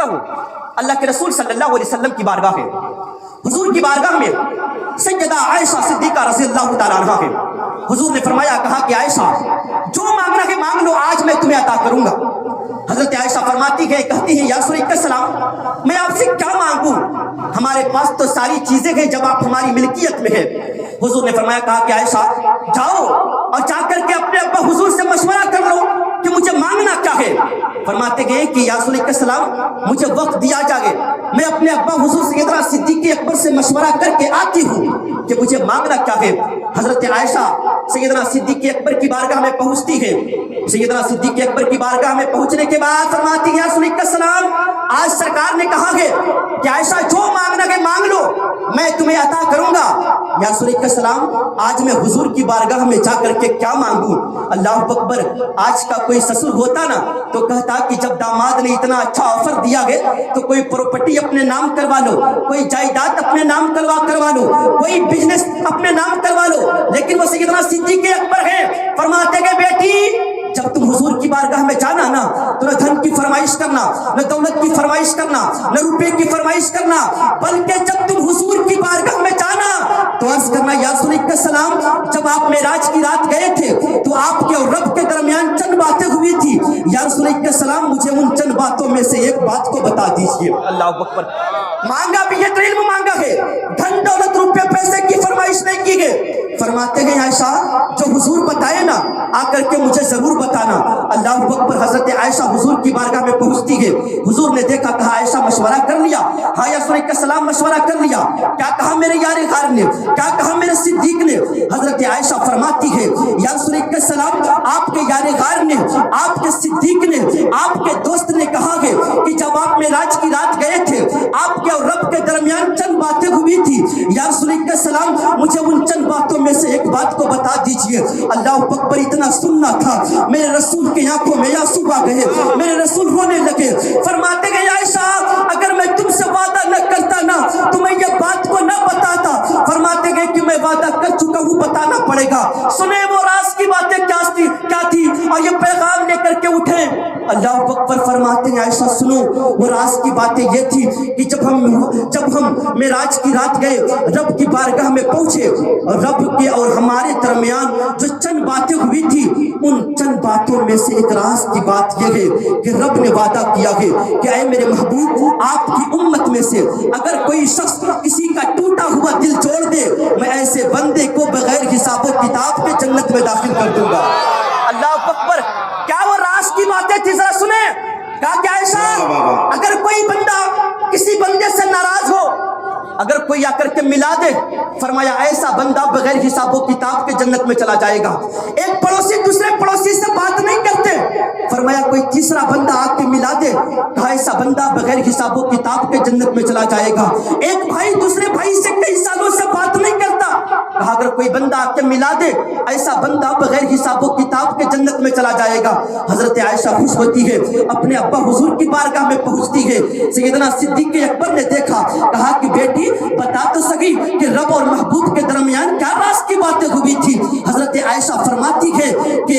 ہوں اللہ کے رسول صلی اللہ علیہ وسلم کی بارگاہ ہے، حضور کی بارگاہ میں سیدہ عائشہ صدیقہ رضی اللہ تعالیٰ عنہا ہے۔ حضور نے فرمایا، کہا کہ عائشہ جو مانگنا ہے مانگ لو، آج میں تمہیں عطا کروں گا۔ حضرت عائشہ فرماتی ہے، کہتی ہیں یا رسول اللہ السلام میں آپ سے کیا مانگوں، ہمارے پاس تو ساری چیزیں ہیں جب آپ ہماری ملکیت میں ہے۔ حضور نے فرمایا، کہا کہ عائشہ جاؤ اور جا کر کے اپنے ابا حضور سے مشورہ کر لو کہ مجھے مانگنا کیا ہے۔ فرماتے گئے کہ یا رسول اللہ السلام مجھے وقت دیا جائے، میں اپنے ابا حضور سیدنا صدیق اکبر سے مشورہ کر کے آتی ہوں کہ مجھے مانگنا کیا ہے۔ حضرت عائشہ سیدنا صدیق اکبر کی بارگاہ میں پہنچتی ہے۔ سیدنا صدیق اکبر کی بارگاہ میں پہنچنے کے بعد فرماتی ہے، یا رسول اللہ السلام آج سرکار نے کہا ہے کہ عائشہ جو مانگنا ہے مانگ لو، میں تمہیں عطا کروں گا۔ یا رسول اللہ السلام آج میں حضور کی بارگاہ میں جا کر کے کیا مانگوں؟ اللہ اکبر، آج کا کوئی سسر ہوتا نا تو کہتا کہ جب داماد نے اتنا اچھا آفر دیا ہے تو کوئی پراپرٹی اپنے نام کروا لو، کوئی جائیداد اپنے نام کروا لو، کوئی بزنس اپنے نام کروا لو۔ لیکن وہ سیدنا صدیق اکبر ہے، فرماتے کہ بیٹی جب تم حضور کی بارگاہ میں جانا نا تو نہ دھن کی فرمائش کرنا، نہ دولت کی فرمائش کرنا، نہ روپے کی فرمائش کرنا، بلکہ جب تم حضور کی بارگاہ میں جانا تو عرض کرنا، یا رسول اللہ السلام جب آپ معراج کی رات گئے تھے تو آپ کے اور رب کے درمیان چند باتیں ہوئی تھی، یا رسول اللہ السلام مجھے ان چند باتوں میں سے ایک بات کو بتا دیجئے۔ اللہ اکبر، مانگا بھی یہ تو علم مانگا ہے، دھن دولت روپے پیسے کی فرمائش نہیں کی گئے۔ فرماتے ہیں عائشہ جو حضور بتائے نا آ کر کے مجھے ضرور بتانا۔ اللہ اکبر، حضرت عائشہ حضور کی بارگاہ میں پہنچتی ہے۔ حضور نے دیکھا، کہا عائشہ مشورہ کر لیا؟ ہاں یا رسول اللہ السلام مشورہ کر لیا۔ کیا کہا میرے یار غار نے، کیا کہا میرے صدیق نے؟ حضرت عائشہ فرماتی ہے، یا رسول اللہ السلام آپ کے یار غار نے، آپ کے صدیق نے، آپ کے دوست نے کہا ہے کہ جب آپ معراج کی رات گئے تھے آپ کے اور رب کے درمیان چند باتیں ہوئی تھی، یا رسول اللہ السلام مجھے ان چند باتوں میں سے ایک بات کو بتا دیجئے۔ اللہ اکبر، اتنا سننا تھا میرے رسول کی آنکھوں میں آنسو آ گئے، میرے رسول رونے لگے۔ فرماتے گئے عائشہ اگر میں تم سے وعدہ نہ کرتا نا تمہیں یہ بات کو نہ بتاتا۔ فرماتے گئے کہ میں وعدہ کر چکا ہوں، بتانا پڑے گا۔ سنیں وہ راز کی باتیں کیا تھی اور یہ پیغام لے کر کے اٹھیں۔ اللہ اکبر، فرماتے ہیں عائشہ سنو وہ راز کی باتیں یہ تھی کہ جب ہم معراج کی رات گئے رب کی بارگاہ میں پہنچے، رب کے اور ہمارے درمیان جو چند باتیں ہوئی تھی ان چند باتوں میں سے ایک راز کی بات یہ ہے کہ رب نے وعدہ کیا ہے کہ اے میرے محبوب آپ کی امت میں سے اگر کوئی شخص کسی کا ٹوٹا ہوا دل جوڑ دے میں ایسے بندے کو بغیر حساب و کتاب کے جنت میں داخل کر دوں گا۔ اللہ اکبر، کیا وہ راز کی باتیں تھی؟ ذرا سنیں۔ کہا کہ عائشہ اگر کوئی بندہ کسی بندے سے ناراض ہو، اگر کوئی آ کر کے ملا دے، فرمایا ایسا بندہ بغیر حساب و کتاب کے جنت میں چلا جائے گا۔ ایک پڑوسی دوسرے پڑوسی سے بات نہیں کرتے، فرمایا کوئی تیسرا بندہ آ کے ملا دے، کہا ایسا بندہ بغیر حساب و کتاب کے جنت میں چلا جائے گا۔ ایک بھائی دوسرے بھائی سے کئی سالوں سے بات نہیں کرتا، کہا اگر کوئی بندہ آ کے ملا دے ایسا بندہ بغیر حساب و کتاب کے جنت میں چلا جائے گا۔ حضرت عائشہ خوش ہوتی ہے، اپنے ابا حضور کی بارگاہ میں پہنچتی ہے۔ سیدنا صدیق اکبر نے دیکھا، کہا کہ بیٹی بتا تو سکی کہ رب اور محبوب کے درمیان کیا راز کی باتیں ہوئی تھی؟ حضرت عائشہ فرماتی ہے کہ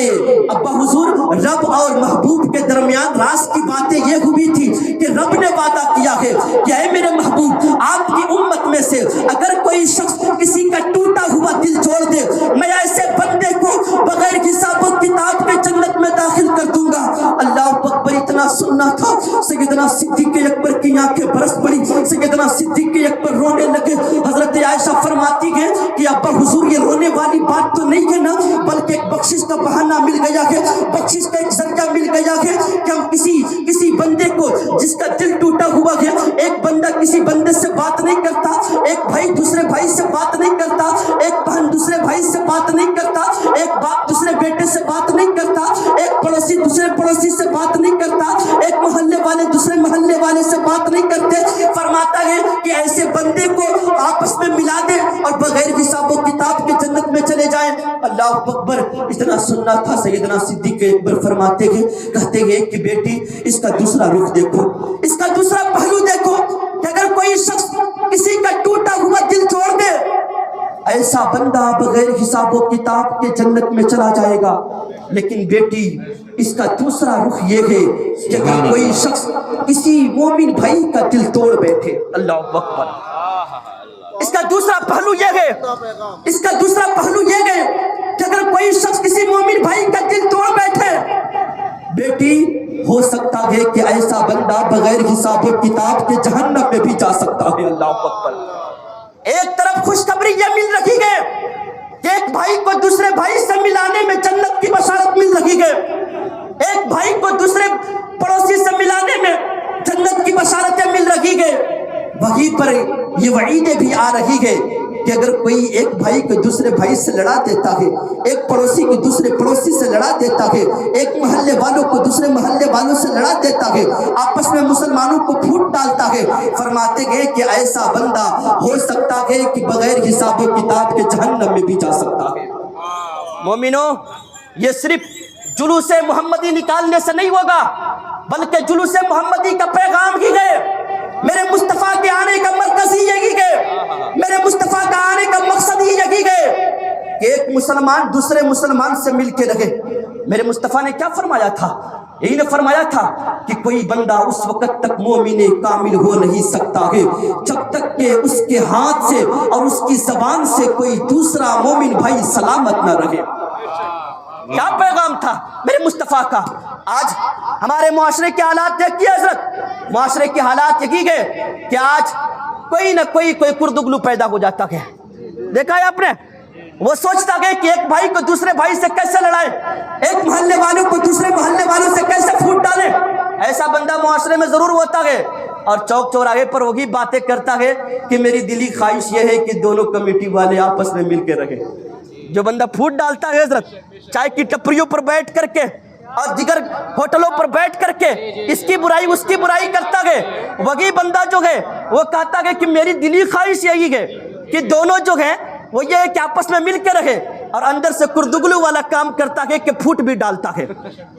ابا حضور رب اور محبوب کے درمیان راز کی باتیں یہ ہوئی تھی کہ رب نے وعدہ کیا ہے کہ اے میرے محبوب آپ کی امت میں سے اگر کوئی شخص کسی کا ٹوٹا ہوا دل جوڑ دے میں ایسے بندے کو بغیر حساب و کتاب کے جنت میں داخل کر دوں گا۔ اللہ اکبر، اتنا سننا تھا سیدنا صدیق اکبر کی آنکھیں برس پڑی، سیدنا صدیق اکبر رونے لگے۔ حضرت عائشہ فرماتی ہے کہ ابا حضور یہ رونے والی بات تو نہیں ہے نا، بلکہ ایک بخشش کا بہانہ مل گیا ہے، بخشش کا ایک ذریعہ مل گیا ہے کہ ہم کسی بندے کو جس کا دل ٹوٹا ہوا ہے، ایک بندہ کسی بندے سے بات نہیں کرتا، ایک بھائی دوسرے بھائی سے بات نہیں کرتا، ایک بہن دوسرے بھائی سے بات نہیں کرتا، ایک باپ دوسرے بیٹے سے بات نہیں کرتا، ایک پڑوسی دوسرے پڑوسی سے بات نہیں کرتا، ایک محلے والے دوسرے محلے والے سے بات نہیں کرتے۔ فرماتا ہے کہ ایسے بندے کو آپس میں ملا دے اور بغیر حساب و کتاب کے جنت میں چلے جائیں۔ اللہ اکبر، اتنا سننا تھا سیدنا صدیق اکبر فرماتے ہیں، کہتے ہیں کہ بیٹی اس کا دوسرا رخ دیکھو، اس کا دوسرا پہلو دیکھو کہ اگر کوئی شخص کسی کا ٹوٹا ہوا دل چھوڑ دے ایسا بندہ بغیر حساب و کتاب کے جنت میں چلا جائے گا۔ لیکن بیٹی اس کا دوسرا رخ یہ ہے کہ اگر کوئی شخص کسی مومن بھائی کا دل توڑ بیٹھے، اللہ اکبر، اس کا دوسرا پہلو یہ ہے، اس کا دوسرا پہلو یہ ہے کہ اگر کوئی شخص کسی مومن بھائی کا دل توڑ بیٹھے، بیٹی ہو سکتا ہے کہ ایسا بندہ بغیر حساب و کتاب کے جہنم میں بھی جا سکتا ہے، اللہ اکبر۔ ایک طرف خوشخبری یہ مل رہی ہے کہ ایک بھائی کو دوسرے بھائی سے ملانے میں جنت کی بشارت مل رہی ہے، ایک بھائی کو دوسرے پڑوسی سے ملانے میں جنت کی بشارتیں مل رہی ہے، وہیں پر یہ وعیدیں بھی آ رہی ہے کہ اگر کوئی ایک بھائی کو دوسرے بھائی سے لڑا دیتا ہے، ایک پڑوسی کو دوسرے پڑوسی سے لڑا دیتا ہے، ایک محلے والوں کو دوسرے محلے والوں سے لڑا دیتا ہے، آپس میں مسلمانوں کو پھوٹ ڈالتا ہے، فرماتے گئے کہ ایسا بندہ ہو سکتا ہے کہ بغیر حساب و کتاب کے جہنم میں بھی جا سکتا ہے۔ مومنو، یہ صرف جلوس محمدی نکالنے سے نہیں ہوگا، بلکہ جلوس محمدی کا پیغام ہی ہے، میرے مصطفیٰ کے آنے کا مرکز ہی یہی ہے، میرے مصطفیٰ کا آنے کا مقصد ہی یہی ہے کہ ایک مسلمان دوسرے مسلمان سے مل کے رہے۔ میرے مصطفیٰ نے کیا فرمایا تھا؟ یہی نے فرمایا تھا کہ کوئی بندہ اس وقت تک مومن کامل ہو نہیں سکتا ہے جب تک کہ اس کے ہاتھ سے اور اس کی زبان سے کوئی دوسرا مومن بھائی سلامت نہ رہے۔ کیا پیغام تھا میرے مصطفیٰ کا؟ آج ہمارے معاشرے کے حالات دیکھیے حضرت، معاشرے کے حالات یہی ہے کہ آج کوئی نہ کوئی کردگلو پیدا ہو جاتا ہے۔ دیکھا ہے آپ نے، وہ سوچتا ہے کہ ایک بھائی کو دوسرے بھائی سے کیسے لڑائے، ایک محلے والوں کو دوسرے محلے والوں سے کیسے پھوٹ ڈالے۔ ایسا بندہ معاشرے میں ضرور ہوتا ہے، اور چوک چوراہے پر وہی باتیں کرتا ہے کہ میری دلی خواہش یہ ہے کہ دونوں کمیٹی والے آپس میں مل کے رہے۔ جو بندہ پھوٹ ڈالتا ہے حضرت، چائے کی ٹپریوں پر بیٹھ کر کے اور دیگر ہوٹلوں پر بیٹھ کر کے اس کی برائی اس کی برائی کرتا ہے، وہی بندہ جو ہے وہ کہتا ہے کہ میری دلی خواہش یہی ہے کہ دونوں جو ہیں وہ یہ ہے کہ آپس میں مل کے رہے، اور اندر سے کردگلو والا کام کرتا ہے کہ پھوٹ بھی ڈالتا ہے۔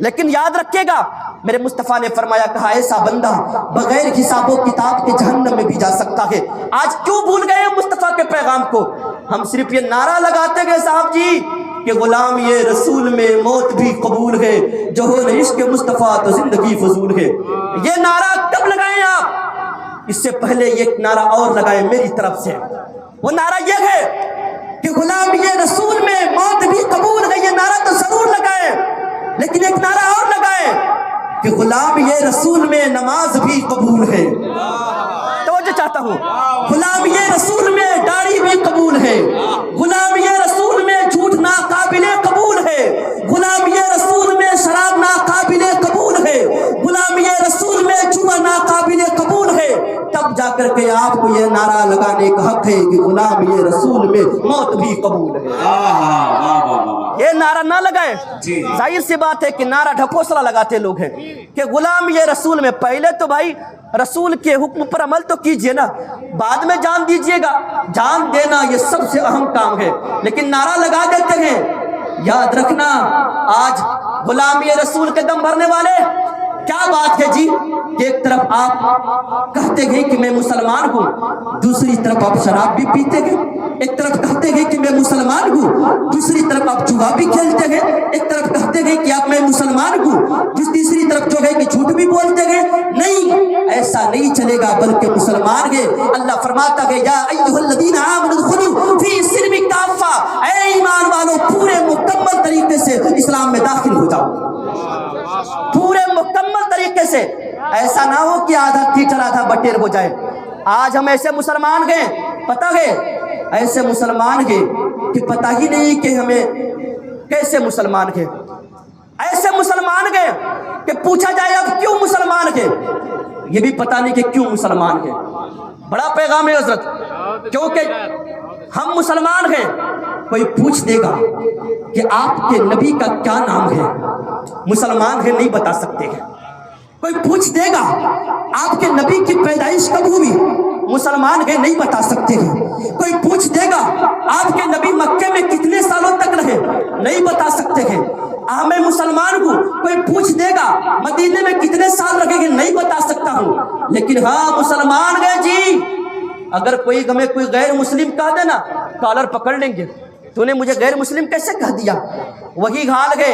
لیکن یاد رکھیے گا، میرے مصطفیٰ نے فرمایا، کہا ایسا بندہ بغیر حساب و کتاب کے جہنم میں بھی جا سکتا ہے۔ آج کیوں بھول گئے مصطفیٰ کے پیغام کو؟ ہم صرف یہ نعرہ لگاتے گئے صاحب جی کہ غلام یہ رسول میں موت بھی قبول ہے، جو ہو نہ عشق مصطفیٰ تو زندگی فضول ہے۔ یہ نعرہ کب لگائیں آپ؟ اس سے پہلے یہ نعرہ اور لگائیں میری طرف سے، وہ نعرہ یہ ہے کہ غلام یہ رسول میں موت بھی قبول ہے۔ یہ نعرہ تو ضرور لگائیں، لیکن ایک نعرہ اور لگائیں کہ غلام یہ رسول میں نماز بھی قبول ہے۔ توجہ چاہتا ہوں، غلام یہ رسول میں داڑھی بھی قبول ہے، غلام یہ رسول میں جھوٹ ناقابل قبول ہے، غلام یہ رسول میں شراب ناقابل قبول ہے، غلام یہ رسول میں جوا ناقابل قبول ہے۔ تب جا کر کے آپ کو یہ نعرہ لگانے کا حق ہے کہ غلام یہ رسول میں موت بھی قبول ہے۔ یہ نعرہ نہ لگائے، ظاہر سی بات ہے کہ نعرہ ڈھکوسلا لگاتے لوگ ہیں کہ غلام یہ رسول میں۔ پہلے تو بھائی رسول کے حکم پر عمل تو کیجئے نا، بعد میں جان دیجئے گا۔ جان دینا یہ سب سے اہم کام ہے، لیکن نعرہ لگا دیتے ہیں۔ یاد رکھنا، آج غلام یہ رسول کے دم بھرنے والے کیا بات ہے جی کہ ایک طرف آپ کہتے ہیں کہ میں مسلمان ہوں، دوسری طرف آپ شراب بھی پیتے ہیں، ایک طرف کہتے ہیں کہ میں مسلمان ہوں، دوسری طرف آپ جوا بھی کھیلتے ہیں، ایک طرف کہتے ہیں کہ آپ میں مسلمان ہوں، تیسری طرف جو ہے کہ جھوٹ بھی بولتے ہیں۔ نہیں، ایسا نہیں چلے گا، بلکہ مسلمان ہے۔ اللہ فرماتا ہے یا ایھا الذین آمنوا ادخلوا فی السلم کافہ، اے ایمان والو پورے مکمل طریقے سے اسلام میں داخل ہو جاؤ، پورے مکمل طریقے سے۔ ایسا نہ ہو کہ آدھا ٹیٹر آدھا بٹیر ہو جائے۔ آج ہم ایسے مسلمان گئے، پتہ ہے ایسے مسلمان گئے کہ پتہ ہی نہیں کہ ہمیں کیسے مسلمان گئے، ایسے مسلمان گئے کہ پوچھا جائے اب کیوں مسلمان گئے، یہ بھی پتہ نہیں کہ کیوں مسلمان گئے۔ بڑا پیغام ہے حضرت، کیونکہ ہم مسلمان ہیں، کوئی پوچھ دے گا کہ آپ کے نبی کا کیا نام ہے، مسلمان ہیں نہیں بتا سکتے ہیں۔ کوئی پوچھ دے گا آپ کے نبی کی پیدائش کب ہوئی، مسلمان ہیں نہیں بتا سکتے ہیں۔ کوئی پوچھ دے گا آپ کے نبی مکے میں کتنے سالوں تک رہے، نہیں بتا سکتے ہیں۔ میں مسلمان ہوں، کوئی پوچھ دے گا مدینے میں کتنے سال رہے گے، نہیں بتا سکتا ہوں، لیکن ہاں مسلمان گئے جی۔ اگر کوئی ہمیں کوئی غیر مسلم کہہ دے نا، کالر پکڑ لیں گے، تو نے مجھے غیر مسلم کیسے کہہ دیا؟ وہی حال ہے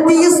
30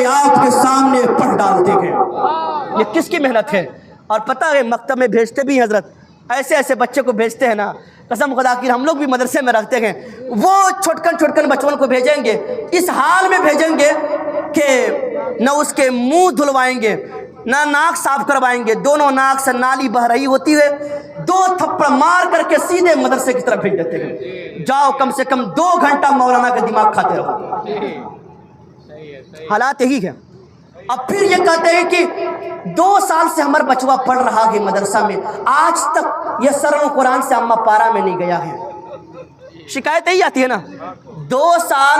میں آپ کے سامنے پڑھ ڈالتے ہیں۔ یہ کس کی محنت ہے؟ اور پتہ ہے مکتب میں بھیجتے بھی ہیں حضرت، ایسے ایسے بچے کو بھیجتے ہیں نا، قسم خدا کی ہم لوگ بھی مدرسے میں رکھتے ہیں، وہ چھوٹکن بچوں کو بھیجیں گے، اس حال میں بھیجیں گے کہ نہ اس کے منہ دھلوائیں گے نہ ناک صاف کروائیں گے، دونوں ناک سے نالی بہ رہی ہوتی ہے، 2 تھپڑ مار کر کے سیدھے مدرسے کی طرف بھیج دیتے ہیں، جاؤ کم سے کم 2 گھنٹہ مولانا کا دماغ کھاتے رہو۔ حالات یہی ہے۔ اب پھر یہ کہتے ہیں کہ 2 سال سے ہمارا بچوا پڑھ رہا ہے مدرسہ میں، آج تک یہ سر قرآن سے اما پارا میں نہیں گیا ہے۔ شکایت یہی آتی ہے نا، 2 سال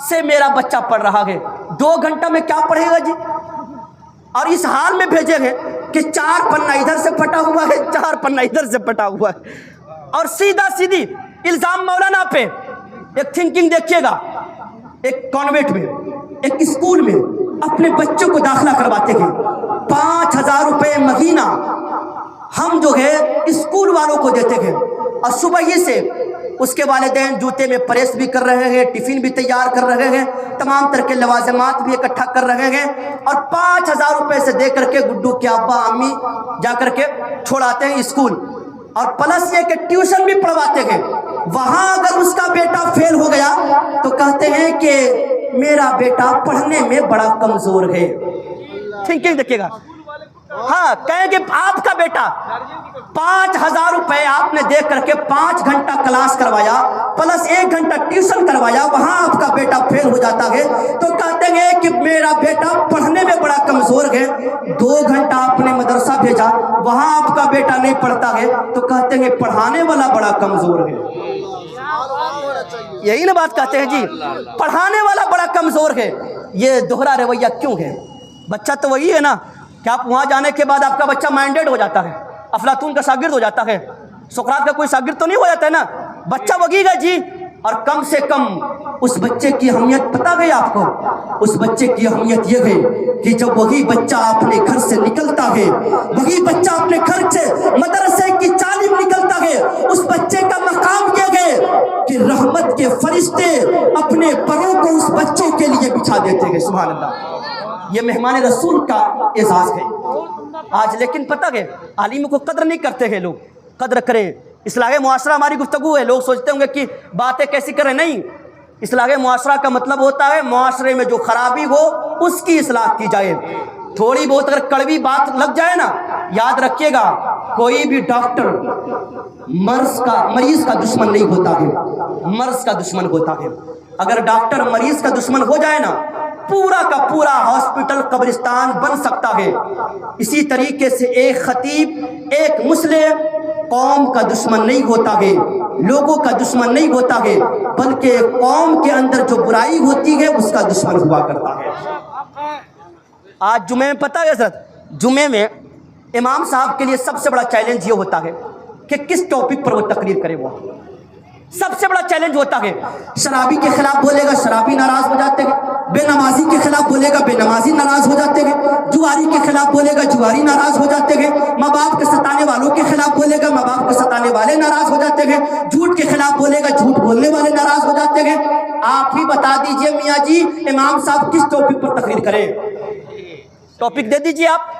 سے میرا بچہ پڑھ رہا ہے، 2 گھنٹہ میں کیا پڑھے گا جی؟ اور اس حال میں بھیجے گے کہ 4 پنہ ادھر سے پھٹا ہوا ہے، 4 پنہ ادھر سے پھٹا ہوا ہے، اور سیدھا سیدھی الزام مولانا پہ۔ ایک تھنکنگ دیکھیے گا، ایک کانوینٹ میں، ایک اسکول میں اپنے بچوں کو داخلہ کرواتے ہیں، 5000 روپے مہینہ ہم جو ہے اسکول والوں کو دیتے ہیں، اور صبح ہی سے اس کے والدین جوتے میں پریس بھی کر رہے ہیں، ٹفن بھی تیار کر رہے ہیں، تمام طرح کے لوازمات بھی اکٹھا کر رہے ہیں، اور 5000 روپے سے دے کر کے گڈو کے ابا امی جا کر کے چھوڑاتے ہیں اسکول، اور پلس یہ کہ ٹیوشن بھی پڑھواتے ہیں۔ وہاں اگر اس کا بیٹا فیل ہو گیا تو کہتے ہیں کہ میرا بیٹا پڑھنے میں بڑا کمزور ہے۔ تھنکنگ دیکھیے گا، ہاں کہیں کہ آپ کا بیٹا 5000 روپے آپ نے دے کر کے 5 گھنٹہ کلاس کروایا پلس 1 گھنٹہ ٹیوشن کروایا، وہاں آپ کا بیٹا فیل ہو جاتا ہے تو کہتے ہیں کہ میرا بیٹا پڑھنے میں بڑا کمزور ہے۔ 2 گھنٹہ آپ نے مدرسہ بھیجا، وہاں آپ کا بیٹا نہیں پڑھتا ہے تو کہتے ہیں پڑھانے والا بڑا کمزور ہے۔ یہی نا بات کہتے ہیں جی، پڑھانے والا بڑا کمزور ہے۔ یہ دوہرا رویہ کیوں ہے؟ بچہ تو وہی ہے نا کہ آپ وہاں جانے کے بعد آپ کا بچہ مائنڈیڈ ہو جاتا ہے، افلاطون کا شاگرد ہو جاتا ہے، سقراط کا کوئی شاگرد تو نہیں ہو جاتا ہے نا، بچہ وہی ہے جی۔ اور کم سے کم اس بچے کی اہمیت پتہ ہے آپ کو؟ اس بچے کی اہمیت یہ ہے کہ جب وہی بچہ اپنے گھر سے نکلتا ہے، وہی بچہ اپنے گھر سے مدرسے کی جانب نکلتا ہے، اس بچے کا مقام یہ ہے کہ رحمت کے فرشتے اپنے پروں کو اس بچے کے لیے بچھا دیتے ہیں۔ سبحان اللہ، یہ مہمان رسول کا اعزاز ہے آج۔ لیکن پتہ ہے عالم کو قدر نہیں کرتے ہیں لوگ، قدر کریں۔ اصلاح معاشرہ ہماری گفتگو ہے، لوگ سوچتے ہوں گے کہ باتیں کیسی کریں، نہیں، اصلاح معاشرہ کا مطلب ہوتا ہے معاشرے میں جو خرابی ہو اس کی اصلاح کی جائے۔ تھوڑی بہت اگر کڑوی بات لگ جائے نا، یاد رکھیے گا کوئی بھی ڈاکٹر مریض کا دشمن نہیں ہوتا ہے، مرض کا دشمن ہوتا ہے۔ اگر ڈاکٹر مریض کا دشمن ہو جائے نا، پورا کا پورا ہاسپٹل قبرستان بن سکتا ہے۔ اسی طریقے سے ایک خطیب، ایک مسلم قوم کا دشمن نہیں ہوتا ہے، لوگوں کا دشمن نہیں ہوتا ہے، بلکہ قوم کے اندر جو برائی ہوتی ہے اس کا دشمن ہوا کرتا ہے۔ آج جمعے میں پتہ ہے حضرت، جمعے میں امام صاحب کے لیے سب سے بڑا چیلنج یہ ہوتا ہے کہ کس ٹاپک پر وہ تقریر کرے۔ وہ سب سے بڑا چیلنج ہوتا ہے۔ شرابی کے خلاف بولے گا، شرابی ناراض ہو جاتے ہیں، بے نمازی کے خلاف بولے گا، بے نمازی ناراض ہو جاتے ہیں، جواری کے خلاف بولے گا، جواری ناراض ہو جاتے ہیں، ماں باپ کے ستانے والوں کے خلاف بولے گا، ماں باپ کے ستانے والے ناراض ہو جاتے ہیں، جھوٹ کے خلاف بولے گا، جھوٹ بولنے والے ناراض ہو جاتے ہیں۔ آپ ہی بتا دیجئے میاں جی، امام صاحب کس ٹاپک پر تقریر کریں؟ ٹاپک دے دیجئے آپ۔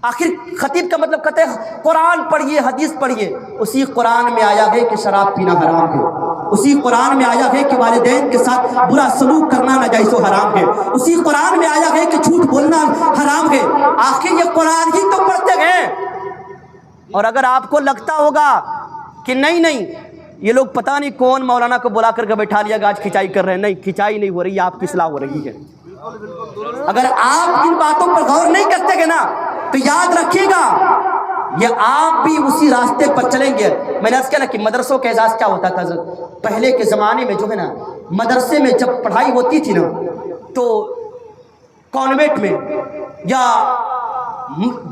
آخر خطیب کا مطلب کہتے ہیں قرآن پڑھیے، حدیث پڑھیے۔ اسی قرآن میں آیا ہے کہ شراب پینا حرام ہے، اسی قرآن میں آیا ہے کہ والدین کے ساتھ برا سلوک کرنا ناجائز و حرام ہے، اسی قرآن میں آیا ہے کہ جھوٹ بولنا حرام ہے۔ آخر یہ قرآن ہی تو پڑھتے ہیں۔ اور اگر آپ کو لگتا ہوگا کہ نہیں یہ لوگ پتہ نہیں کون مولانا کو بلا کر کے بیٹھا لیا گا آج کھچائی کر رہے ہیں، نہیں، کھچائی نہیں ہو رہی ہے، آپ کی اصلاح ہو رہی ہے۔ اگر آپ ان باتوں پر غور نہیں کرتے گے نا تو یاد رکھیے گا یہ آپ بھی اسی راستے پر چلیں گے۔ میں نے عرض کیا نا کہ مدرسوں کا اعزاز کیا ہوتا تھا؟ پہلے کے زمانے میں جو ہے نا، مدرسے میں جب پڑھائی ہوتی تھی نا تو کانوینٹ میں یا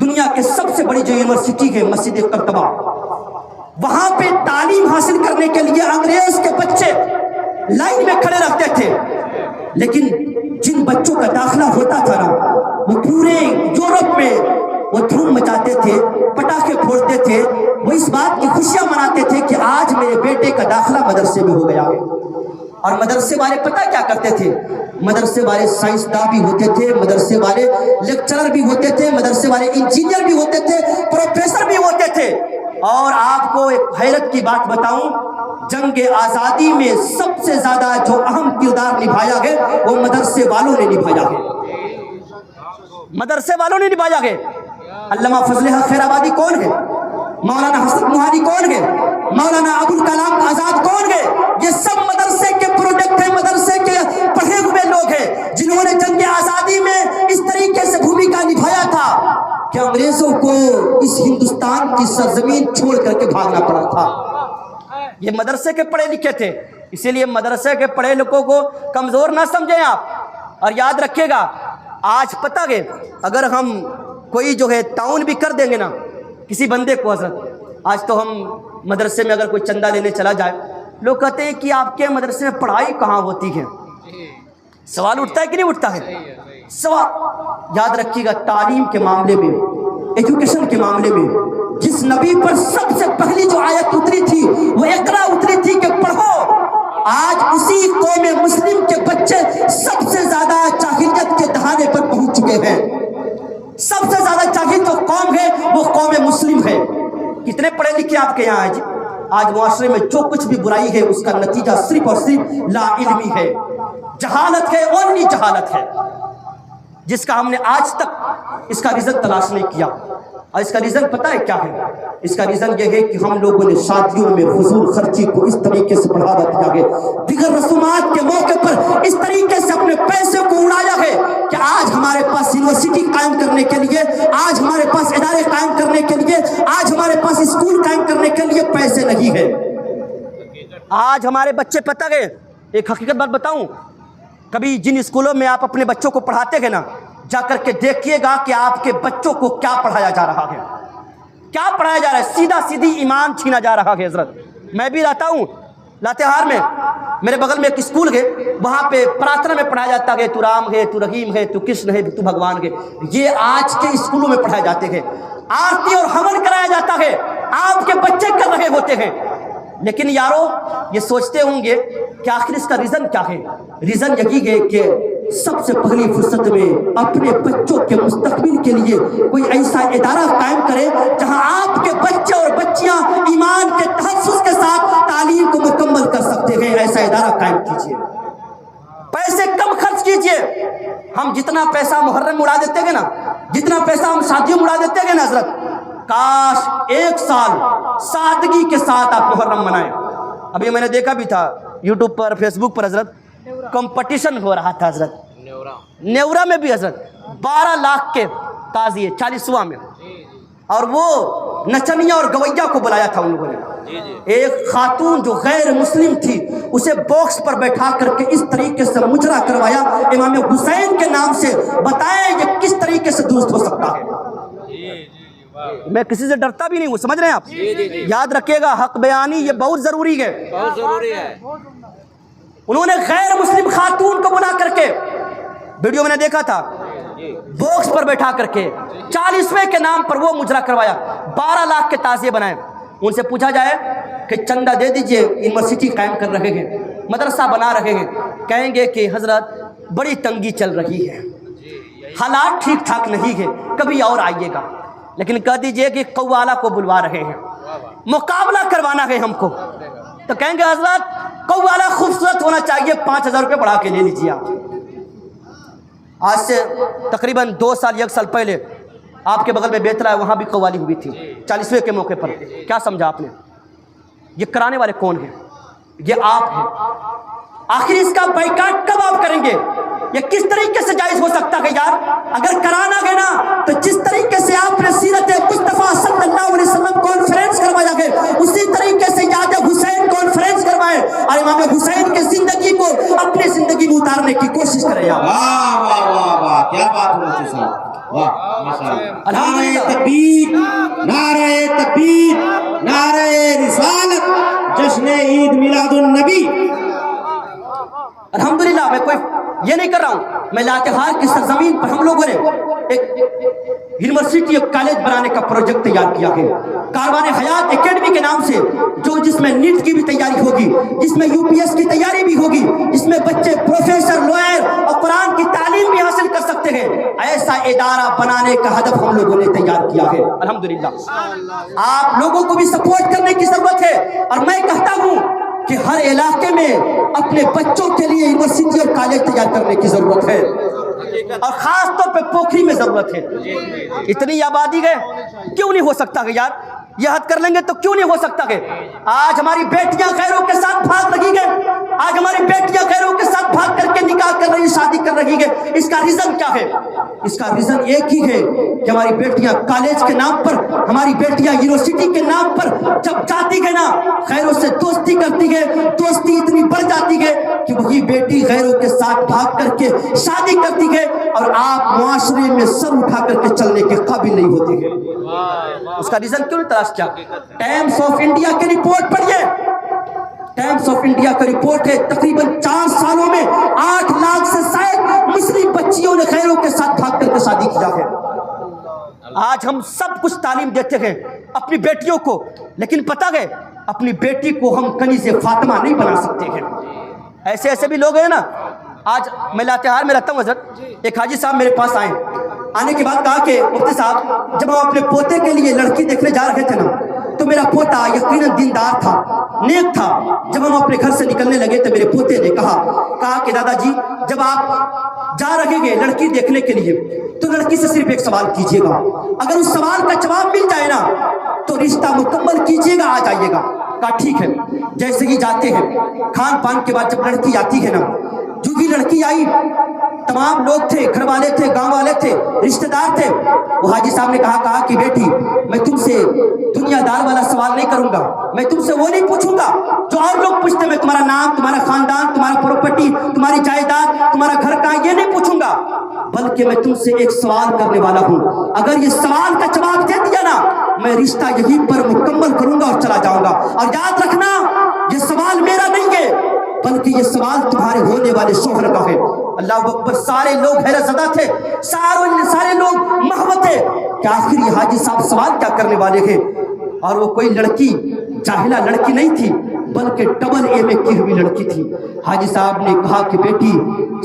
دنیا کے سب سے بڑی جو یونیورسٹی ہے مسجد قرطبہ، وہاں پہ تعلیم حاصل کرنے کے لیے انگریز کے بچے لائن میں کھڑے رہتے تھے، لیکن جن بچوں کا داخلہ ہوتا تھا نا وہ پورے یورپ میں وہ دھوم مچاتے تھے، پٹاخے پھوڑتے تھے، وہ اس بات کی خوشیاں مناتے تھے کہ آج میرے بیٹے کا داخلہ مدرسے میں ہو گیا ہے۔ اور مدرسے والے پتہ کیا کرتے تھے؟ مدرسے والے سائنسداں بھی ہوتے تھے، مدرسے والے لیکچرر بھی ہوتے تھے، مدرسے والے انجینئر بھی ہوتے تھے، پروفیسر بھی ہوتے تھے۔ اور آپ کو ایک حیرت کی بات بتاؤں، جنگ آزادی میں سب سے زیادہ جو اہم کردار نبھایا ہے وہ مدرسے والوں نے نبھایا ہے، مدرسے والوں نے نبھایا ہے۔ علامہ فضل حق خیر آبادی کون ہے؟ مولانا حسن موہانی کون ہے؟ مولانا ابوالکلام آزاد کون ہے؟ یہ سب مدرسے کے پروڈکٹ ہیں، مدرسے کے پڑھے ہوئے لوگ ہیں جنہوں نے جنگ آزادی میں اس طریقے سے بھومکا نبھایا تھا کہ انگریزوں کو اس ہندوستان کی سرزمین چھوڑ کر کے بھاگنا پڑا تھا۔ یہ مدرسے کے پڑھے لکھے تھے، اسی لیے مدرسے کے پڑھے لکھوں کو کمزور نہ سمجھیں آپ۔ اور یاد رکھیے گا، آج پتہ ہے اگر ہم کوئی جو ہے تعاون بھی کر دیں گے نا کسی بندے کو، حضرت آج تو ہم مدرسے میں اگر کوئی چندہ لینے چلا جائے، لوگ کہتے ہیں کہ آپ کے مدرسے میں پڑھائی کہاں ہوتی ہے؟ سوال اٹھتا ہے کہ نہیں اٹھتا ہے؟ سوال یاد رکھیے گا، تعلیم کے معاملے میں، ایجوکیشن کے معاملے میں جس نبی پر سب سے پہلی جو آیت اتری تھی وہ اقرا اتری تھی کہ پڑھو، آج اسی قوم مسلم کے بچے سب سے زیادہ جاہلیت کے دہانے پر پہنچ چکے ہیں۔ سب سے زیادہ جاہل جو قوم ہے وہ قوم مسلم ہے۔ کتنے پڑھے لکھے آپ کے یہاں ہیں جی؟ آج معاشرے میں جو کچھ بھی برائی ہے اس کا نتیجہ صرف اور صرف لا علمی ہے، جہالت ہے، اونلی جہالت ہے، جس کا ہم نے آج تک اس کا ریزن تلاش نہیں کیا۔ اور اس کا ریزن پتہ ہے کیا ہے؟ اس کا ریزن یہ ہے کہ ہم لوگوں نے شادیوں میں فضول خرچی کو اس طریقے سے بڑھاوا دیا ہے، دیگر رسومات کے موقع پر اس طریقے سے اپنے پیسے کو اڑایا ہے کہ آج ہمارے پاس یونیورسٹی قائم کرنے کے لیے، آج ہمارے پاس ادارے قائم کرنے کے لیے، آج ہمارے پاس اسکول قائم کرنے کے لیے پیسے نہیں ہے۔ آج ہمارے بچے پتہ ہے، ایک حقیقت بات بتاؤں، کبھی جن اسکولوں میں آپ اپنے بچوں کو پڑھاتے ہیں نا، جا کر کے دیکھیے گا کہ آپ کے بچوں کو کیا پڑھایا جا رہا ہے، کیا پڑھایا جا رہا ہے۔ سیدھا سیدھی ایمان چھینا جا رہا ہے حضرت۔ میں بھی رہتا ہوں لاتے ہار میں، میرے بغل میں ایک اسکول ہے، وہاں پہ پرارتھنا میں پڑھایا جاتا ہے تو رام ہے، تو رحیم ہے، تو کرشن ہے، تو بھگوان ہے۔ یہ آج کے اسکولوں میں پڑھائے جاتے ہیں۔ آرتی اور ہون کرایا جاتا ہے، آپ کے بچے کر رہے ہوتے ہیں۔ لیکن یارو یہ سوچتے ہوں گے کہ آخر اس کا ریزن کیا ہے؟ ریزن یہی ہے کہ سب سے پہلی فرصت میں اپنے بچوں کے مستقبل کے لیے کوئی ایسا ادارہ قائم کرے جہاں آپ کے بچے اور بچیاں ایمان کے تحفظ کے ساتھ تعلیم کو مکمل کر سکتے ہیں۔ ایسا ادارہ قائم کیجیے، پیسے کم خرچ کیجیے۔ ہم جتنا پیسہ محرم اڑا دیتے گے نا، جتنا پیسہ ہم شادیوں میں اڑا دیتے گے نا حضرت، کاش ایک سال سادگی کے ساتھ آپ محرم منائیں۔ ابھی میں نے دیکھا بھی تھا یوٹیوب پر، فیس بک پر حضرت، کمپٹیشن ہو رہا تھا حضرت، نیورا میں بھی حضرت 12 لاکھ کے تعزیے 40واں میں، اور وہ نچنیا اور گویا کو بلایا تھا ان لوگوں نے۔ ایک خاتون جو غیر مسلم تھی اسے باکس پر بیٹھا کر کے اس طریقے سے مجرا کروایا، امام حسین کے نام سے۔ بتائیں یہ کس طریقے سے درست ہو سکتا ہے؟ میں کسی سے ڈرتا بھی نہیں ہوں، سمجھ رہے ہیں آپ؟ یاد رکھیے گا، حق بیانی یہ بہت ضروری ہے، بہت ضروری ہے۔ انہوں نے غیر مسلم خاتون کو بلا کر کے، ویڈیو میں نے دیکھا تھا، باکس پر بیٹھا کر کے 40ویں کے نام پر وہ مجرا کروایا، 12 لاکھ کے تعزیے بنائے۔ ان سے پوچھا جائے کہ چندہ دے دیجئے، یونیورسٹی قائم کر رہے ہیں، مدرسہ بنا رہے ہیں، کہیں گے کہ حضرت بڑی تنگی چل رہی ہے، حالات ٹھیک ٹھاک نہیں ہے، کبھی اور آئیے گا۔ لیکن کہہ دیجئے کہ قوالہ کو بلوا رہے ہیں، مقابلہ کروانا ہے ہم کو، تو کہیں گے حضرت قوالہ خوبصورت ہونا چاہیے، 5000 روپے بڑھا کے لے لیجیے آپ۔ آج سے تقریباً 2 سال 1 سال پہلے آپ کے بغل میں بیتلا ہے، وہاں بھی قوالی ہوئی تھی 40ویں کے موقع پر۔ کیا سمجھا آپ نے؟ یہ کرانے والے کون ہیں؟ یہ آپ ہیں۔ آخر اس کا بائیکاٹ کب آپ کریں گے؟ یہ کس طریقے سے جائز ہو سکتا ہے یار؟ اگر کرانا ہے نا تو جس طریقے سے آپ نے سیرت مصطفیٰ صلی اللہ علیہ وسلم کانفرنس کروایا ہے، اسی طریقے سے یاد حسین کانفرنس کروائیں اور امام حسین کی زندگی کو اپنی زندگی میں اتارنے کی کوشش کریں یار۔ واہ واہ واہ واہ، کیا بات ہے مفتی صاحب، واہ ماشاءاللہ۔ نعرہ تکبیر، نعرہ تکبیر، نعرہ رسالت، جشن عید میلاد النبی۔ الحمدللہ میں کوئی یہ نہیں کر رہا ہوں، میں لاٹہار کی سرزمین پر ہم لوگوں نے ایک یونیورسٹی اور کالج بنانے کا پروجیکٹ تیار کیا ہے، کاروان حیات اکیڈمی کے نام سے، جس میں نیٹ کی بھی تیاری ہوگی، جس میں UPS کی تیاری بھی ہوگی، جس میں بچے پروفیسر، لوئر اور قرآن کی تعلیم بھی حاصل کر سکتے ہیں۔ ایسا ادارہ بنانے کا ہدف ہم لوگوں نے تیار کیا ہے الحمدللہ۔ آپ لوگوں کو بھی سپورٹ کرنے کی ضرورت ہے، اور میں کہتا ہوں کہ ہر علاقے میں اپنے بچوں کے لیے یونیورسٹی اور کالج تیار کرنے کی ضرورت ہے، اور خاص طور پہ پوکھری میں ضرورت ہے۔ اتنی آبادی ہے، کیوں نہیں ہو سکتا کہ یار یہ حد کر لیں گے تو کیوں نہیں ہو سکتا کہ آج ہماری بیٹیاں غیروں کے ساتھ بھاگ رہی ہیں، آج ہماری بیٹیاں غیروں کے ساتھ بھاگ کر کے نکاح کر رہی، شادی کر رہی ہے۔ اس کا ریزن کیا ہے؟ اس کا ریزن ایک ہی ہے کہ ہماری بیٹیاں کالج کے نام پر، ہماری بیٹیاں یونیورسٹی کے نام پر جب جاتی ہے نا، غیروں سے دوستی کرتی ہے، دوستی اتنی بڑھ جاتی ہے کہ وہی بیٹی غیروں کے ساتھ بھاگ کر کے شادی کرتی ہے، اور آپ معاشرے میں سر اٹھا کر کے چلنے کے قابل نہیں ہوتے ہیں۔ اس کا ریزن کیوں نہیں تلاش کیا؟ ٹائمز آف انڈیا کی رپورٹ پڑھیے، ٹائمز آف انڈیا کا رپورٹ ہے، تقریباً 4 سالوں میں 8 لاکھ سے زائد مسلم بچیوں نے غیروں کے ساتھ بھاگ کر کے شادی کیا ہے۔ آج ہم سب کچھ تعلیم دیتے ہیں اپنی بیٹیوں کو، لیکن پتہ ہے اپنی بیٹی کو ہم کنیز فاطمہ نہیں بنا سکتے ہیں۔ ایسے بھی لوگ ہیں نا۔ آج میں لاٹہار میں رہتا ہوں حضرت، ایک حاجی صاحب میرے پاس آنے کے بعد کہا کہ مفتی صاحب جب ہم اپنے پوتے کے لیے لڑکی دیکھنے جا رہے تھے نا، تو میرا پوتا یقیناً دیندار تھا، نیک تھا۔ جب ہم اپنے گھر سے نکلنے لگے تو میرے پوتے نے کہا کہ دادا جی جب آپ جا رہے گے لڑکی دیکھنے کے لیے تو لڑکی سے صرف ایک سوال کیجئے گا، اگر اس سوال کا جواب مل جائے نا تو رشتہ مکمل کیجئے گا، آ جائیے گا۔ کہا ٹھیک ہے۔ جیسے ہی جاتے ہیں، کھان پان کے بعد جب لڑکی آتی ہے نا، جو بھی لڑکی آئی تمام لوگ تھے، گھر والے تھے، گاؤں والے تھے، رشتہ دار تھے۔ وہ حاجی صاحب نے کہا کہ بیٹی میں تم سے دنیا دار والا سوال نہیں کروں گا، میں تم سے وہ نہیں پوچھوں گا جو اور لوگ پوچھتے، میں تمہارا نام، تمہارا خاندان، تمہارا پراپرٹی، تمہاری جائیداد، تمہارا گھر کہاں، یہ نہیں پوچھوں گا، بلکہ میں تم سے ایک سوال کرنے والا ہوں۔ اگر یہ سوال کا جواب دے دیا نا، میں رشتہ یہیں پر مکمل کروں گا اور چلا جاؤں گا۔ اور یاد رکھنا یہ سوال میرا نہیں ہے، بلکہ یہ سوال تمہارے ہونے والے شوہر کا ہے۔ اللہ اکبر۔ سارے لوگ حیرت زدہ تھے، سارے لوگ محو تھے کہ آخر یہ حاجی صاحب سوال کیا کرنے والے ہیں۔ اور وہ کوئی لڑکی جاہلہ لڑکی نہیں تھی، بلکہ ڈبل اے میں کی ہوئی لڑکی تھی۔ حاجی صاحب نے کہا کہ بیٹی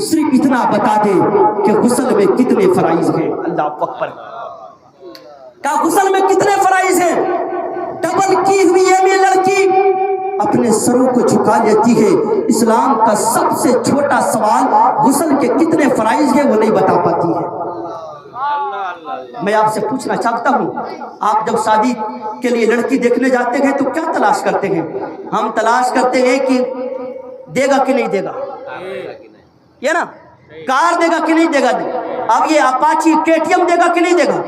صرف اتنا بتا دے کہ غسل میں کتنے فرائض ہیں۔ اللہ اکبر۔ کہا غسل میں کتنے فرائض ہیں؟ ڈبل کی ہوئی اے میں لڑکی اپنے سروں کو جھکا لیتی ہے، اسلام کا سب سے چھوٹا سوال غسل کے کتنے فرائض ہیں وہ نہیں بتا پاتی ہے۔ میں آپ سے پوچھنا چاہتا ہوں، آپ جب شادی کے لیے لڑکی دیکھنے جاتے ہیں تو کیا تلاش کرتے ہیں؟ ہم تلاش کرتے ہیں کہ دے گا کہ نہیں دے گا، یہ نا، کار دے گا کہ نہیں دے گا، اب یہ اپاچی KTM دے گا کہ نہیں دے گا،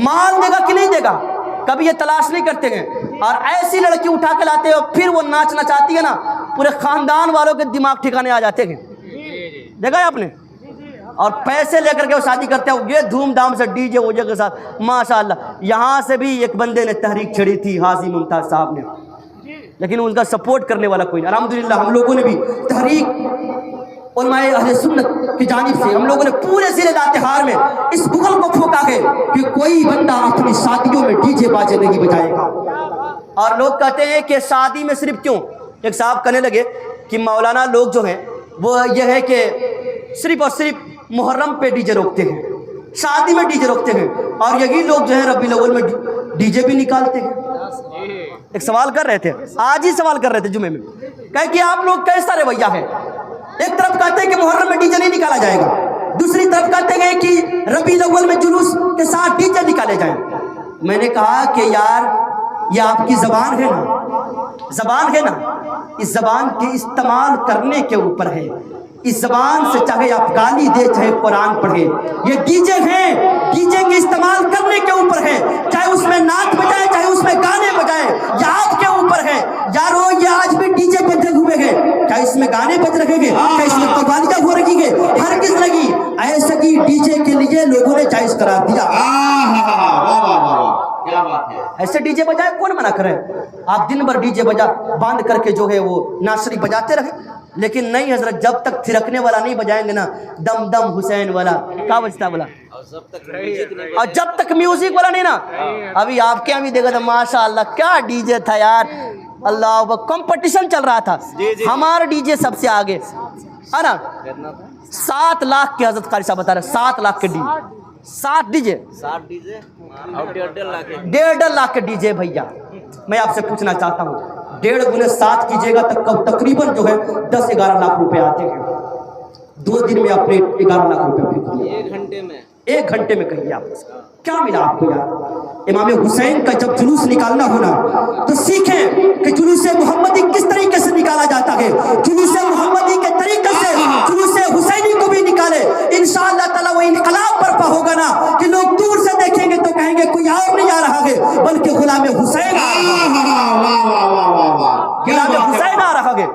مال دے گا کہ نہیں دے گا، کبھی یہ تلاش نہیں کرتے ہیں۔ اور ایسی لڑکی اٹھا کے لاتے ہیں اور پھر وہ ناچنا چاہتی ہے نا، پورے خاندان والوں کے دماغ ٹھکانے آ جاتے ہیں۔ دیکھا ہے آپ نے؟ اور پیسے لے کر کے وہ شادی کرتے ہیں، یہ دھوم دھام سے DJ وجہ کے ساتھ، ماشاءاللہ۔ یہاں سے بھی ایک بندے نے تحریک چھڑی تھی، حاجی ممتاز صاحب نے، لیکن ان کا سپورٹ کرنے والا کوئی نہیں۔ الحمدللہ ہم لوگوں نے بھی تحریک علماء اہل سنت کی جانب سے ہم لوگوں نے پورے ضلع لاٹہار میں اس بغل کو پھونکا ہے کہ کوئی بندہ اپنی شادیوں میں DJ باجے نہیں بجائے گا۔ اور لوگ کہتے ہیں کہ شادی میں صرف کیوں، ایک صاحب کہنے لگے کہ مولانا لوگ جو ہیں وہ یہ ہے کہ صرف اور صرف محرم پہ DJ روکتے ہیں، شادی میں DJ روکتے ہیں، اور یہی لوگ جو ہیں ربیع الاول میں DJ بھی نکالتے ہیں۔ ایک سوال کر رہے تھے، آج ہی سوال کر رہے تھے جمعے میں، کہے کہ آپ لوگ کیسا رویہ ہے؟ ایک طرف کہتے ہیں کہ محرم میں DJ نہیں نکالا جائے گا، دوسری طرف کہتے ہیں کہ ربیع الاول میں جلوس کے ساتھ DJ نکالے جائیں۔ میں نے کہا کہ یار یہ آپ کی زبان ہے نا، زبان ہے نا، اس زبان کے استعمال کرنے کے اوپر ہے۔ اس زبان سے چاہے آپ گالی دے چاہے قرآن پڑھے، یہ DJ ہیں، DJ کے استعمال کرنے کے اوپر ہے، چاہے اس میں نعت بجائے چاہے اس میں گانے بجائے، یہ آپ کے اوپر ہے۔ یارو یہ آج بھی DJ بجے ہوئے ہیں، کیا اس میں گانے بج رہے ہیں، کیا اس میں قوالیاں ہو رہی ہیں؟ ہرگز نہیں۔ ایسا کی DJ کے لیے لوگوں نے جائز قرار دیا۔ ایسے DJ بجائے کون منع کرے؟ آپ دن بھر DJ بجا باندھ کر کے جو ہے وہ ناصری بجاتے رہے، لیکن نہیں حضرت، جب تک تھرکنے والا نہیں بجائیں گے نا، دم دم حسین والا کیا بجتا بولا، اور سب تک میوزک نہیں اور جب تک میوزک والا نہیں نا، ابھی آپ کے یہاں بھی دیکھا تھا ماشاء اللہ کیا ڈی جے تھا یار، اللہ اکبر، کمپٹیشن چل رہا تھا، ہمارا ڈی جے سب سے آگے ہے نا، کرنا تھا 7 لاکھ کے حضرت قاری صاحب بتا رہے 7 لاکھ کے D J, 7 D J, 60 D J اور 1.5 لاکھ 1.5 لاکھ کے ڈی جے بھیا۔ میں آپ سے پوچھنا چاہتا ہوں 1.5 گنے 7 کیجئے گا تو تقریباً جو ہے 10-11 لاکھ روپے آتے ہیں، 2 دن میں اپنے 11 لاکھ روپے پھینک دیا، 1 گھنٹے میں 1 گھنٹے میں کہیے آپ کیا ملا آپ کو یار؟ امام حسین کا جب جلوس نکالنا ہونا تو سیکھیں کہ جلوس محمدی کس طریقے سے نکالا جاتا ہے، جلوس محمدی کے طریقے سے جلوس حسینی کو بھی نکالے، انشاءاللہ تعالی وہ انقلاب برپا ہوگا نا کہ لوگ دور سے دیکھیں گے تو کہیں گے کوئی اور نہیں آ رہا ہے بلکہ غلام حسین آ رہا ہے، غلام حسین آ رہا ہے۔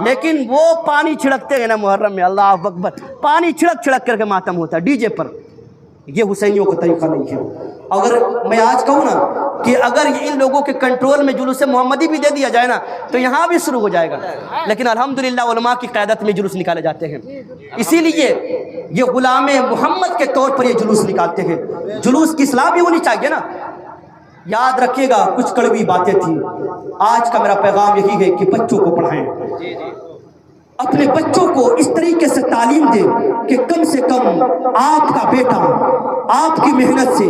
لیکن وہ پانی چھڑکتے ہیں نا محرم میں، اللہ اکبر، پانی چھڑک چھڑک کر کے ماتم ہوتا ہے ڈی جے پر، یہ حسینیوں کا طریقہ نہیں ہے۔ اگر میں آج کہوں نا کہ اگر ان لوگوں کے کنٹرول میں جلوس محمدی بھی دے دیا جائے نا تو یہاں بھی شروع ہو جائے گا، لیکن الحمدللہ علماء کی قیادت میں جلوس نکالے جاتے ہیں، اسی لیے یہ غلام محمد کے طور پر یہ جلوس نکالتے ہیں۔ جلوس کی اصلاح بھی ہونی چاہیے نا، یاد رکھیے گا کچھ کڑوی باتیں تھیں، آج کا میرا پیغام یہی ہے کہ بچوں کو پڑھائیں، اپنے بچوں کو اس طریقے سے تعلیم دیں کہ کم سے کم آپ کا بیٹا آپ کی محنت سے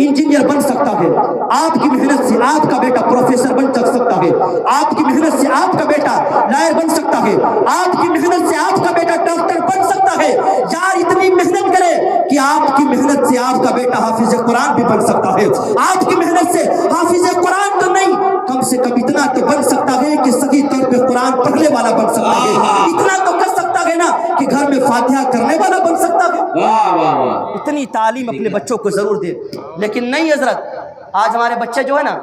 انجینئر بن سکتا ہے، آپ کی محنت سے آپ کا بیٹا پروفیسر بن سکتا ہے، آپ کی محنت سے آپ کا بیٹا لائر بن سکتا ہے، آپ کی محنت سے آپ کا بیٹا ڈاکٹر بن سکتا ہے۔ یار اتنی محنت کرے کہ آپ کی محنت سے آپ کا بیٹا حافظ قرآن بھی بن سکتا ہے، آپ کی محنت سے حافظ قرآن تو نہیں کم سے کم اتنا تو بن سکتا ہے کہ صحیح طور پہ قرآن پڑھنے والا بن سکتا ہے، اتنا تو کر سکتا ہے نا کہ گھر میں فاتحہ کرنے والا بن سکتا ہے۔ اتنی تعلیم اپنے بچوں کو ضرور دے، لیکن نہیں حضرت، آج ہمارے بچے جو ہے نا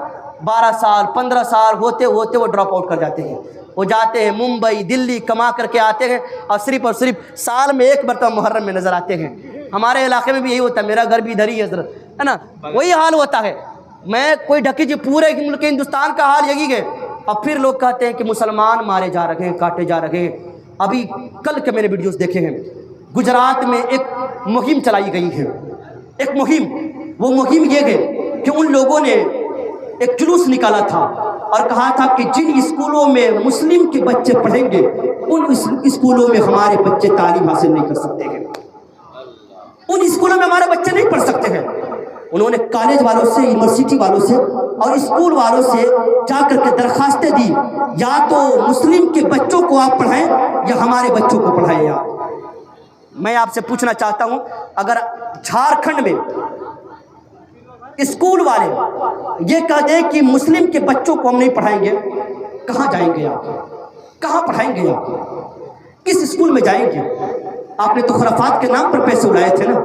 12 سال 15 سال ہوتے ہوتے وہ ڈراپ آؤٹ کر جاتے ہیں، وہ جاتے ہیں ممبئی دلی کما کر کے آتے ہیں اور صرف سال میں 1 مرتبہ محرم میں نظر آتے ہیں۔ ہمارے علاقے میں بھی یہی ہوتا ہے، میرا گھر بھی ادھر ہی ہے حضرت، ہے نا، وہی حال ہوتا ہے۔ میں کوئی ڈھکی جی پورے ملک ہندوستان کا حال یہی ہے، اب پھر لوگ کہتے ہیں کہ مسلمان مارے جا رہے ہیں کاٹے جا رہے ہیں۔ ابھی کل کے میں نے ویڈیوز دیکھے ہیں، گجرات میں ایک مہم چلائی گئی ہے، ایک مہم، وہ مہم یہ ہے کہ ان لوگوں نے ایک جلوس نکالا تھا اور کہا تھا کہ جن اسکولوں میں مسلم کے بچے پڑھیں گے ان اسکولوں میں ہمارے بچے تعلیم حاصل نہیں کر سکتے ہیں، ان اسکولوں میں ہمارے بچے نہیں پڑھ سکتے ہیں۔ انہوں نے کالج والوں سے، یونیورسٹی والوں سے اور اسکول والوں سے جا کر کے درخواستیں دی، یا تو مسلم کے بچوں کو آپ پڑھائیں یا ہمارے بچوں کو پڑھائیں۔ میں آپ سے پوچھنا چاہتا ہوں، اگر جھارکھنڈ میں اسکول والے یہ کہہ دیں کہ مسلم کے بچوں کو ہم نہیں پڑھائیں گے، کہاں جائیں گے آپ؟ کہاں پڑھائیں گے آپ؟ کس اسکول میں جائیں گے؟ آپ نے تو خرافات کے نام پر پیسے اڑائے تھے نا،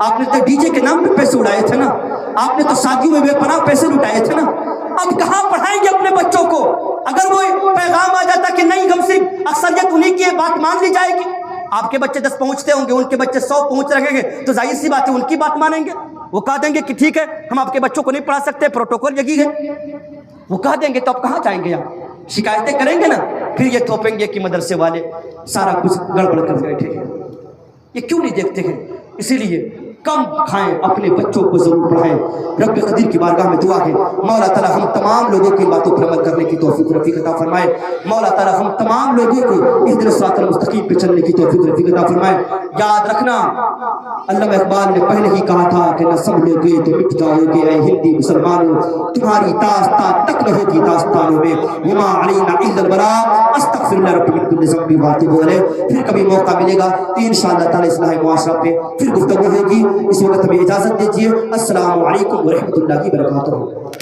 آپ نے تو ڈی جے کے نام پر پیسے اڑائے تھے نا، آپ نے تو شادیوں میں بے پناہ پیسے لٹائے تھے نا، اب کہاں پڑھائیں گے اپنے بچوں کو؟ اگر وہ پیغام آ جاتا کہ نہیں ہم صرف اکثریت انہیں کی بات مان لی جائے گی، آپ کے بچے 10 پہنچتے ہوں گے، ان کے بچے 100 پہنچ رہے گے، تو ظاہر سی بات ہے ان کی بات مانیں گے، وہ کہہ دیں گے کہ ٹھیک ہے ہم آپ کے بچوں کو نہیں پڑھا سکتے، پروٹوکول یہی ہے، وہ کہہ دیں گے، تو آپ کہاں جائیں گے؟ آپ شکایتیں کریں گے نا، پھر یہ تھوپیں گے کہ مدرسے والے سارا کچھ گڑبڑ کر بیٹھے ہیں۔ یہ کیوں نہیں دیکھتے ہیں؟ اسی لیے کم کھائیں، اپنے بچوں کو ضرور پڑھائیں۔ رب قدیر کی بارگاہ میں دعا ہے مولا تعالی ہم تمام لوگوں کی باتوں پر عمل کرنے کی توفیق رفیق عطا فرمائے، مولا تعالی ہم تمام لوگوں کو اہدنا الصراط المستقیم پہ چلنے کی توفیق رفیق عطا فرمائے۔ یاد رکھنا علامہ اقبال نے پہلے ہی کہا تھا کہ نہ سمجھو گے تو مٹ جاؤ گے اے ہندی مسلمانوں، تمہاری داستان تک نہ ہوگی داستانوں میں، وما علینا الا البلاغ، استغفر اللہ رب من کل ذنب واتوب الیہ۔ پھر کبھی موقع ملے گا تو انشاءاللہ تعالی اصلاح معاشرہ پہ پھر گفتگو ہوگی۔ اس وقت ہمیں اجازت دیجیے، السلام علیکم ورحمۃ اللہ وبرکاتہ۔